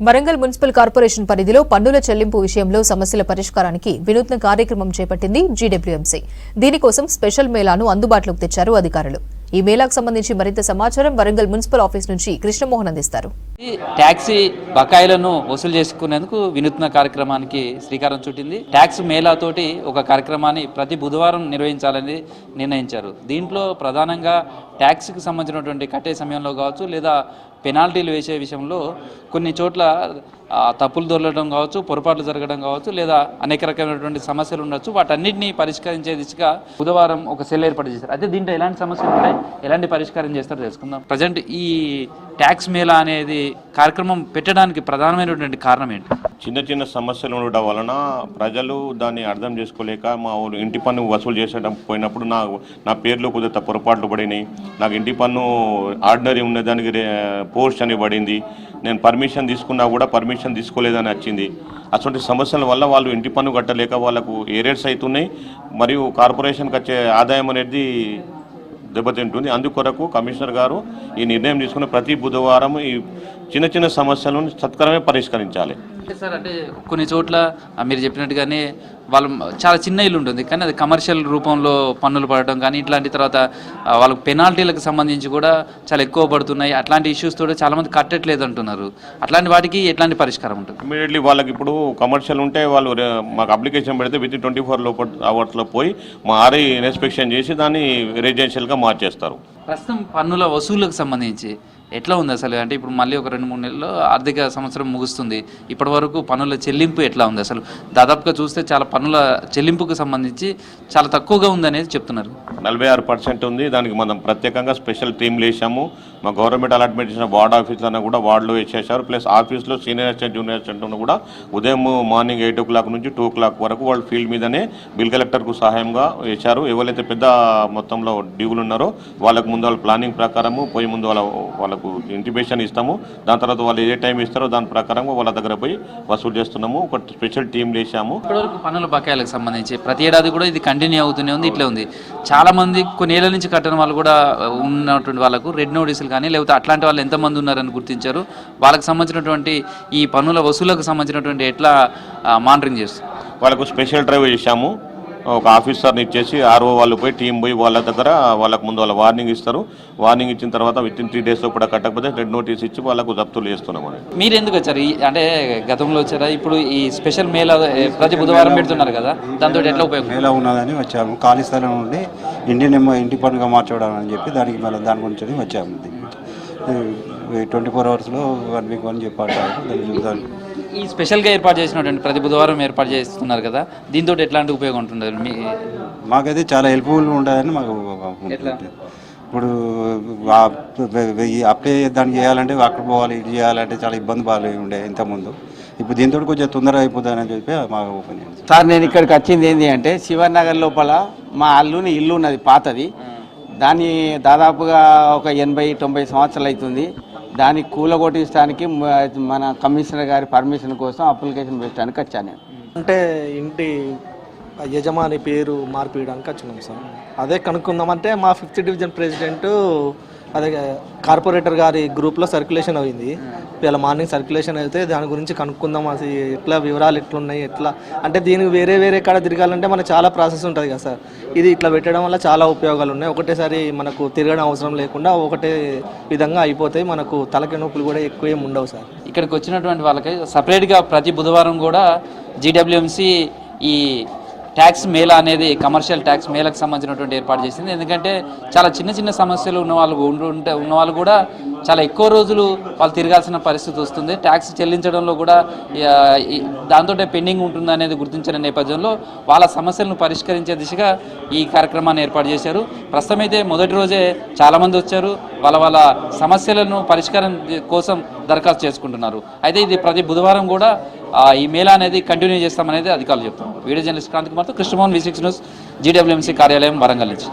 Warangal municipal corporation పరిధిలో పన్నుల చెల్లింపు విషయంలో సమస్యల పరిష్కారానికి వినూత్న కార్యక్రమం చేపట్టింది జీడబ్ల్యూఎంసీ. దీనికోసం స్పెషల్ మేళాను అందుబాటులోకి తెచ్చారు అధికారులు. ఈ మేళాకు సంబంధించి మరింత సమాచారం వరంగల్ మున్సిపల్ ఆఫీస్ నుంచి కృష్ణమోహన్ అందిస్తారు. ట్యాక్సీ బకాయిలను వసూలు చేసుకునేందుకు వినూత్న కార్యక్రమానికి శ్రీకారం చుట్టింది. ట్యాక్స్ మేళాతోటి ఒక కార్యక్రమాన్ని ప్రతి బుధవారం నిర్వహించాలని నిర్ణయించారు. దీంట్లో ప్రధానంగా ట్యాక్స్కి సంబంధించినటువంటి కట్టే సమయంలో కావచ్చు, లేదా పెనాల్టీలు వేసే విషయంలో కొన్ని చోట్ల తప్పులు దొరకడం కావచ్చు, పొరపాట్లు జరగడం కావచ్చు, లేదా అనేక రకమైనటువంటి సమస్యలు ఉండొచ్చు. వాటన్నిటిని పరిష్కరించే దిశగా బుధవారం ఒక సెల్ ఏర్పాటు చేశారు. అయితే దీంట్లో ఎలాంటి సమస్యలు ఉంటాయి, ఎలాంటి పరిష్కారం చేస్తారో తెలుసుకుందాం. ప్రజెంట్ ఈ ట్యాక్స్ మేళా అనేది కార్యక్రమం పెట్టడానికి ప్రధానమైనటువంటి కారణం ఏంటి? చిన్న చిన్న సమస్యలు ఉండడం వలన ప్రజలు దాన్ని అర్థం చేసుకోలేక మా ఇంటి పన్ను వసూలు చేసేటం పోయినప్పుడు నా పేర్లో కొద్దిగా పొరపాట్లు పడినాయి. నాకు ఇంటి పన్ను ఆర్డినరీ ఉన్నదానికి పోస్ట్ అని పడింది. నేను పర్మిషన్ తీసుకున్నా కూడా పర్మిషన్ తీసుకోలేదని వచ్చింది. అటువంటి సమస్యల వల్ల వాళ్ళు ఇంటి పన్ను కట్టలేక వాళ్ళకు ఏరియర్స్ అవుతున్నాయి. మరియు కార్పొరేషన్కి వచ్చే ఆదాయం అనేది దెబ్బతింటుంది. అందుకొరకు కమిషనర్ గారు ఈ నిర్ణయం తీసుకుని ప్రతి బుధవారం ఈ చిన్న చిన్న సమస్యలను సత్వరమే పరిష్కరించాలి. సార్, అంటే కొన్ని చోట్ల మీరు చెప్పినట్టుగానే వాళ్ళు చాలా చిన్న ఇల్లు ఉంటుంది, కానీ అది కమర్షియల్ రూపంలో పన్నులు పడటం కానీ ఇట్లాంటి, తర్వాత వాళ్ళకు పెనాల్టీలకు సంబంధించి కూడా చాలా ఎక్కువ పడుతున్నాయి. అట్లాంటి ఇష్యూస్ తోటి చాలామంది కట్టట్లేదు అంటున్నారు. అట్లాంటి వాటికి ఎట్లాంటి పరిష్కారం ఉంటుంది? ఇమీడియట్లీ వాళ్ళకి ఇప్పుడు కమర్షియల్ ఉంటే వాళ్ళు మాకు అప్లికేషన్ పెడితే విత్ 24 అవర్స్లో పోయి మా ఆర్ఐ ఇన్స్పెక్షన్ చేసి దాన్ని రెసిడెన్షియల్గా మార్చేస్తారు. ప్రస్తుతం పన్నుల వసూళ్లకు సంబంధించి ఎట్లా ఉంది అసలు? అంటే ఇప్పుడు మళ్ళీ ఒక 2-3 నెలల్లో ఆర్థిక సంవత్సరం ముగుస్తుంది. ఇప్పటి వరకు పన్నుల చెల్లింపు ఎట్లా ఉంది అసలు? దాదాపుగా చూస్తే చాలా పన్నుల చెల్లింపుకు సంబంధించి చాలా తక్కువగా ఉందనేది చెప్తున్నారు. 46% ఉంది. దానికి మనం ప్రత్యేకంగా స్పెషల్ టీంలు వేసాము. మా గవర్నమెంట్ అలాట్మెంట్ చేసిన వార్డ్ ఆఫీసులను కూడా వార్డులో వేసేసారు. ప్లస్ ఆఫీస్లో సీనియర్ అసిస్టెంట్, జూనియర్ అసిస్టెంట్ కూడా ఉదయం మార్నింగ్ 8 o'clock నుంచి 2 o'clock వరకు వాళ్ళు ఫీల్డ్ మీదనే బిల్ కలెక్టర్కు సహాయంగా వేశారు. ఎవరైతే పెద్ద మొత్తంలో డ్యూలు ఉన్నారో వాళ్ళకు ముందు వాళ్ళ ప్లానింగ్ ప్రకారము పోయి ముందు వాళ్ళకు ఇంటిమేషన్ ఇస్తాము. దాని తర్వాత వాళ్ళు ఏ టైం ఇస్తారో దాని ప్రకారంగా వాళ్ళ దగ్గర పోయి వసూలు చేస్తున్నాము. ఒక స్పెషల్ టీం వేసాము. ఇప్పటివరకు పన్నుల బకాయిలకు సంబంధించి ప్రతి ఏడాది కూడా ఇది కంటిన్యూ అవుతూనే ఉంది, ఇట్లే ఉంది. చాలా మంది కొన్ని ఏళ్ళ నుంచి కట్టని వాళ్ళు కూడా ఉన్నటువంటి వాళ్ళకు రెడ్ నోటీసులు కానీ లేకపోతే అట్లాంటి వాళ్ళు ఎంతమంది ఉన్నారని గుర్తించారు. వాళ్ళకి సంబంధించినటువంటి ఈ పన్నుల వసూలకు సంబంధించినటువంటి ఎట్లా మానిటరింగ్ చేస్తారు? వాళ్ళకు స్పెషల్ డ్రైవ్ చేశాము. ఒక ఆఫీసర్ని ఇచ్చేసి ఆర్ఓ వాళ్ళు పోయి టీం పోయి వాళ్ళ దగ్గర వాళ్ళకు ముందు వాళ్ళ వార్నింగ్ ఇస్తారు. వార్నింగ్ ఇచ్చిన తర్వాత విత్-in 3 days కూడా కట్టకపోతే రెడ్ నోటీస్ ఇచ్చి వాళ్ళకు జప్తులు చేస్తున్నామని. మీరు ఎందుకు వచ్చారు? అంటే గతంలో వచ్చారా? ఇప్పుడు ఈ స్పెషల్ మేళా ప్రతి బుధవారం పెడుతున్నారు కదా, దాంతో ఎట్లా ఉపయోగం? మేళా ఉన్నదని వచ్చాము. ఖాళీ స్థలం నుండి ఇంటి పన్నుగా మార్చడం అని చెప్పి దానికి మళ్ళీ దాని గురించి వచ్చాము. 24 hours 1 week అని చెప్పారు. ఈ స్పెషల్గా ఏర్పాటు చేసినటువంటి ప్రతి బుధవారం ఏర్పాటు చేస్తున్నారు కదా, దీంతో ఎట్లాంటి ఉపయోగం ఉంటుంది? మాకైతే చాలా హెల్ప్ఫుల్గా ఉంటుందని మాకు. ఇప్పుడు అప్లై దానికి చేయాలంటే అక్కడ పోవాలి, ఇది చేయాలంటే చాలా ఇబ్బంది ఉండే ఇంతకుముందు. ఇప్పుడు దీంతో కొంచెం తొందరగా అయిపోతుందని చెప్పి మాకు ఒపీనియన్. సార్, నేను ఇక్కడికి వచ్చింది ఏంటి అంటే శివనగర్ లోపల మా ఇల్లు ఉన్నది, పాతది. దాన్ని దాదాపుగా ఒక 80-90 సంవత్సరాలు అవుతుంది. దాన్ని కూలగొట్టించడానికి మన కమిషనర్ గారి పర్మిషన్ కోసం అప్లికేషన్ పెట్టడానికి వచ్చాను. అంటే ఇంటి యజమాని పేరు మార్పియడానికి వచ్చినాం సార్. అదే కనుక్కుందామంటే మా 5th డివిజన్ ప్రెసిడెంట్ అదే కార్పొరేటర్ గారి గ్రూప్లో సర్క్యులేషన్ అయింది. ఇలా మార్నింగ్ సర్క్యులేషన్ అయితే దాని గురించి కనుక్కుందాం, అసలు ఎట్లా వివరాలు ఎట్లున్నాయి, ఎట్లా అంటే దీనికి వేరే కాడ తిరగాలంటే మనకు చాలా ప్రాసెస్ ఉంటుంది కదా సార్. ఇది ఇట్లా పెట్టడం వల్ల చాలా ఉపయోగాలు ఉన్నాయి. ఒకటేసారి మనకు తిరగడం అవసరం లేకుండా ఒకటే విధంగా అయిపోతాయి. మనకు తలకి నొప్పులు కూడా ఎక్కువ ఏమి ఉండవు సార్. ఇక్కడికి వచ్చినటువంటి వాళ్ళకి సపరేట్గా ప్రతి బుధవారం కూడా జీడబ్ల్యూఎంసీ ఈ ట్యాక్స్ మేళా అనేది కమర్షియల్ ట్యాక్స్ మేళకు సంబంధించినటువంటి ఏర్పాటు చేసింది. ఎందుకంటే చాలా చిన్న సమస్యలు ఉన్న వాళ్ళు కూడా చాలా ఎక్కువ రోజులు వాళ్ళు తిరగాల్సిన పరిస్థితి వస్తుంది. ట్యాక్స్ చెల్లించడంలో కూడా దాంతో పెండింగ్ ఉంటుంది అనేది గుర్తించిన నేపథ్యంలో వాళ్ళ సమస్యలను పరిష్కరించే దిశగా ఈ కార్యక్రమాన్ని ఏర్పాటు చేశారు. ప్రస్తుతం అయితే మొదటి రోజే చాలామంది వచ్చారు. వాళ్ళ సమస్యలను పరిష్కారం కోసం దరఖాస్తు చేసుకుంటున్నారు. అయితే ఇది ప్రతి బుధవారం కూడా ఈ మేళా అనేది కంటిన్యూ చేస్తామనేది అధికారులు చెప్తారు. వీడియో జర్నలిస్ట్ క్రాంతి కుమార్తో కృష్ణమోహన్, V6 న్యూస్, జీడబ్ల్యూఎంసీ కార్యాలయం, వరంగల్ నుంచి.